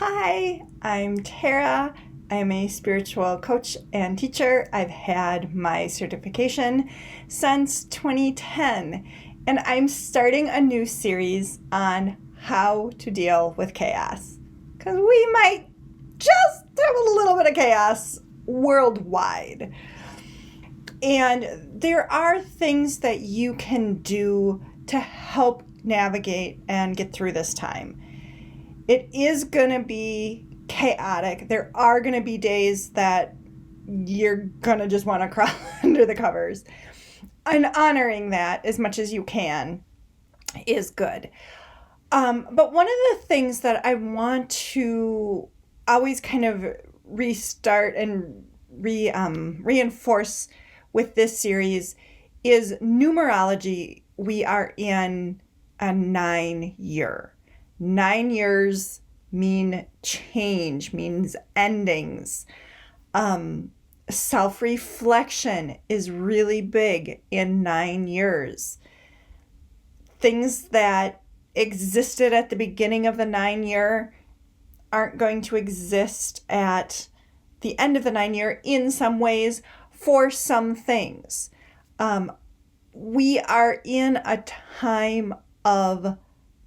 Hi, I'm Tara. I'm a spiritual coach and teacher. I've had my certification since 2010, and I'm starting a new series on how to deal with chaos. Because we might just have a little bit of chaos worldwide. And there are things that you can do to help navigate and get through this time. It is going to be chaotic. There are going to be days that you're going to just want to crawl under the covers. And honoring that as much as you can is good. But one of the things that I want to always kind of restart and reinforce with this series is numerology. We are in a 9-year. 9 years mean change, means endings. Self-reflection is really big in 9 years. Things that existed at the beginning of the 9-year aren't going to exist at the end of the 9-year in some ways for some things. We are in a time of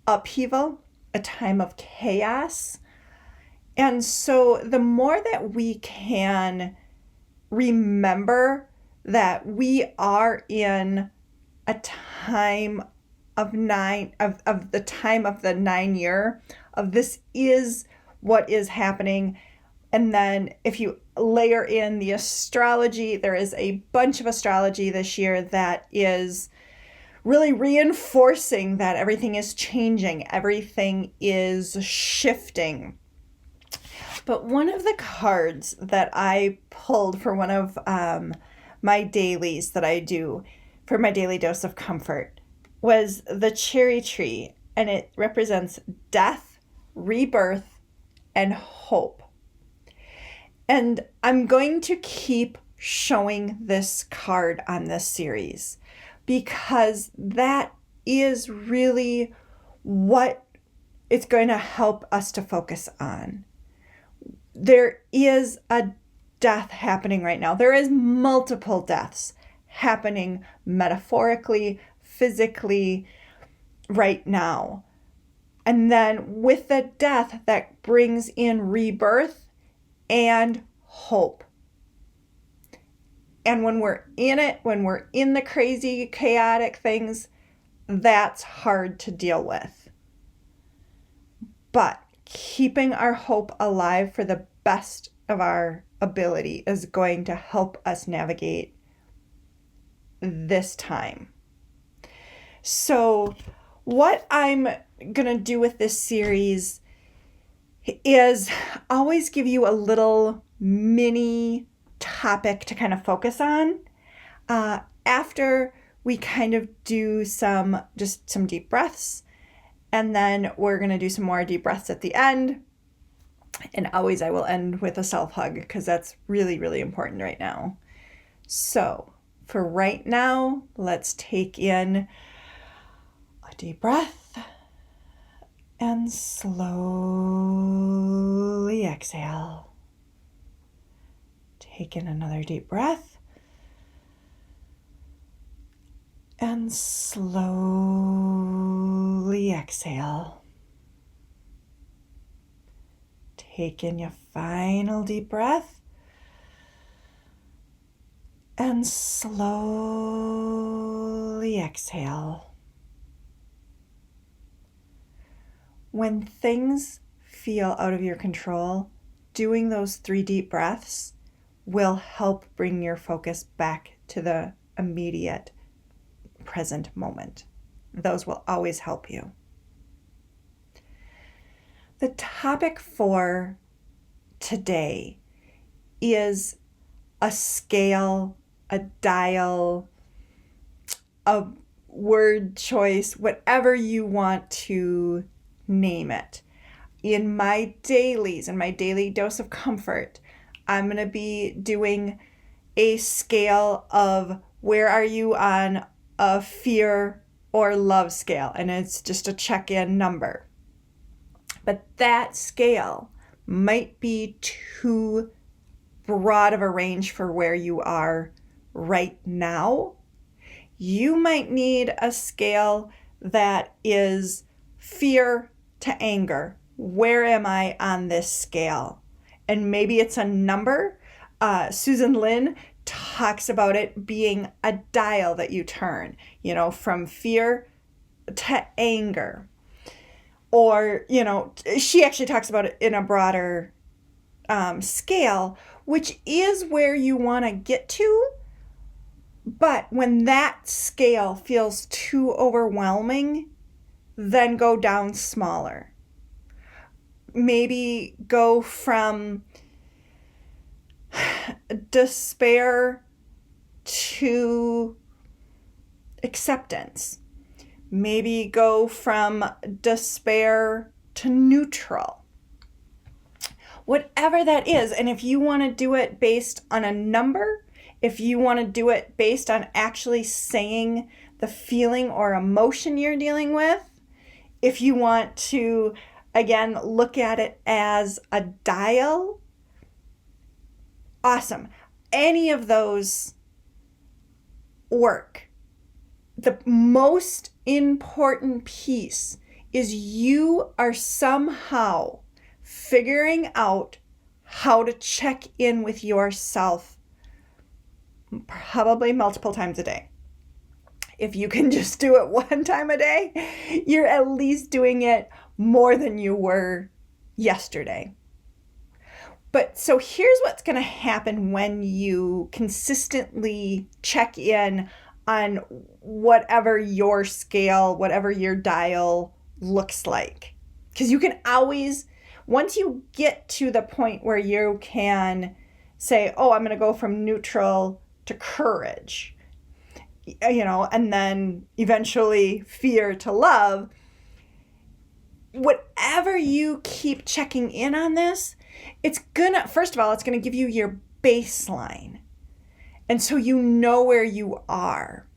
upheaval, a time of chaos. And so the more that we can remember that we are in a time of the time of the 9-year, of this is what is happening. And then if you layer in the astrology, there is a bunch of astrology this year that is really reinforcing that everything is changing, everything is shifting. But one of the cards that I pulled for one of my dailies that I do for my daily dose of comfort was the cherry tree, and it represents death, rebirth, and hope. And I'm going to keep showing this card on this series, because that is really what it's going to help us to focus on. There is a death happening right now. There is multiple deaths happening metaphorically, physically right now. And then with the death, that brings in rebirth and hope. And when we're in it, when we're in the crazy, chaotic things, that's hard to deal with. But keeping our hope alive for the best of our ability is going to help us navigate this time. So what I'm going to do with this series is always give you a little mini topic to kind of focus on after we kind of do some deep breaths, and then we're going to do some more deep breaths at the end. And always I will end with a self-hug, because that's really, really important right now. So for right now, let's take in a deep breath and slowly exhale. Take in another deep breath and slowly exhale. Take in your final deep breath and slowly exhale. When things feel out of your control, doing those 3 deep breaths will help bring your focus back to the immediate present moment. Those will always help you. The topic for today is a scale, a dial, a word choice, whatever you want to name it. In my dailies, in my daily dose of comfort, I'm going to be doing a scale of where are you on a fear or love scale, and it's just a check-in number. But that scale might be too broad of a range for where you are right now. You might need a scale that is fear to anger. Where am I on this scale? And maybe it's a number. Susan Lin talks about it being a dial that you turn, from fear to anger. Or, she actually talks about it in a broader scale, which is where you want to get to. But when that scale feels too overwhelming, then go down smaller. Maybe go from despair to acceptance. Maybe go from despair to neutral. Whatever that is, and if you want to do it based on a number, if you want to do it based on actually saying the feeling or emotion you're dealing with, if you want to, again, look at it as a dial, awesome. Any of those work. The most important piece is you are somehow figuring out how to check in with yourself, probably multiple times a day. If you can just do it one time a day, you're at least doing it more than you were yesterday. But so here's what's going to happen when you consistently check in on whatever your scale, whatever your dial looks like. Because you can always, once you get to the point where you can say, oh, I'm going to go from neutral to courage, and then eventually fear to love, whatever you keep checking in on this, first of all, it's going to give you your baseline. And so you know where you are.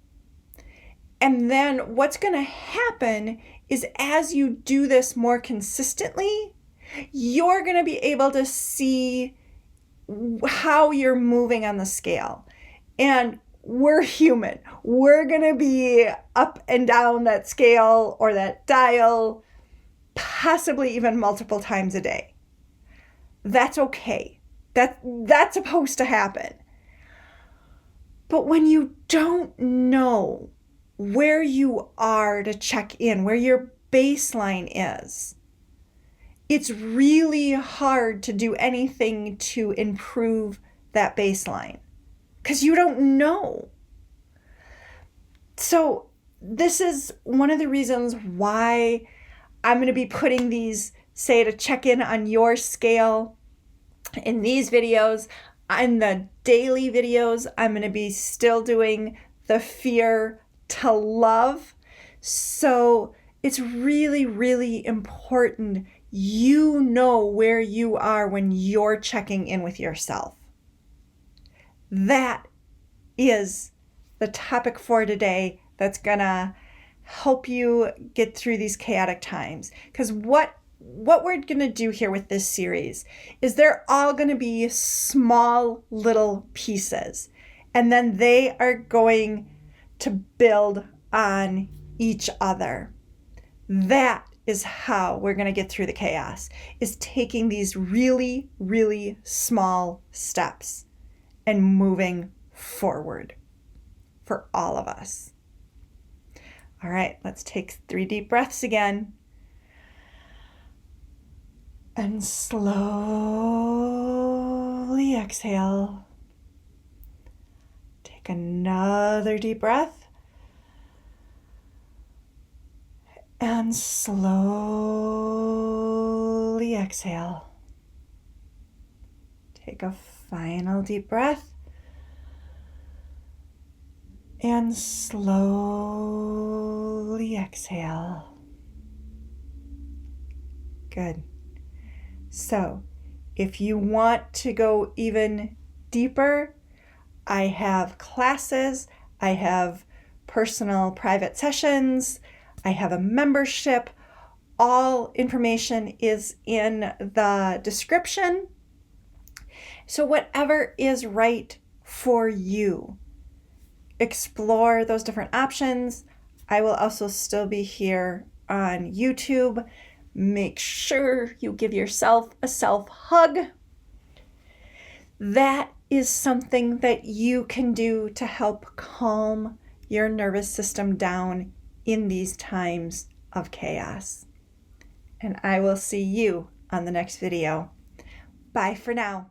And then what's going to happen is as you do this more consistently, you're going to be able to see how you're moving on the scale. And we're human. We're going to be up and down that scale or that dial, possibly even multiple times a day. That's okay. That's supposed to happen. But when you don't know where you are to check in, where your baseline is, it's really hard to do anything to improve that baseline because you don't know. So this is one of the reasons why I'm going to be putting these, say, to check in on your scale in these videos. In the daily videos, I'm going to be still doing the fear to love. So it's really, really important you know where you are when you're checking in with yourself. That is the topic for today that's going to help you get through these chaotic times. Because what we're going to do here with this series is they're all going to be small little pieces. And then they are going to build on each other. That is how we're going to get through the chaos, is taking these really, really small steps and moving forward for all of us. All right, let's take 3 deep breaths again. And slowly exhale. Take another deep breath. And slowly exhale. Take a final deep breath. And slowly exhale. Good. So, if you want to go even deeper, I have classes, I have personal private sessions, I have a membership. All information is in the description. So whatever is right for you, explore those different options. I will also still be here on YouTube. Make sure you give yourself a self hug. That is something that you can do to help calm your nervous system down in these times of chaos. And I will see you on the next video. Bye for now.